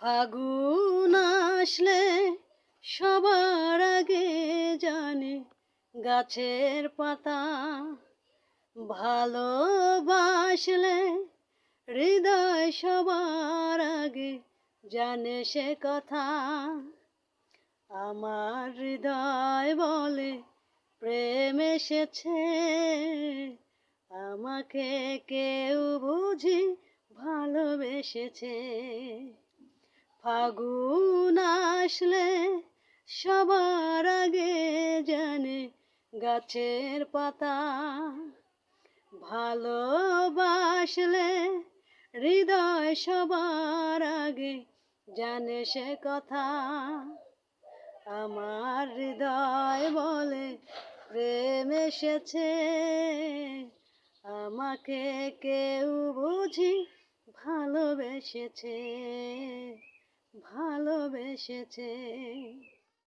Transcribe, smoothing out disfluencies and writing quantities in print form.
ফাগুন আসলে সবার আগে জানে গাছের পাতা, ভালোবাসলে হৃদয় সবার আগে জানে সে কথা। আমার হৃদয় বলে প্রেম এসেছে, আমাকে কেউ বুঝি ভালোবেসেছে। ফাগুন আসলে সবার আগে জানে গাছের পাতা, ভালোবাসলে হৃদয় সবার আগে জানে সে কথা। আমার হৃদয় বলে প্রেম এসেছে, আমাকে কেউ বুঝি ভালোবেসেছে, ভালোবেসেছে।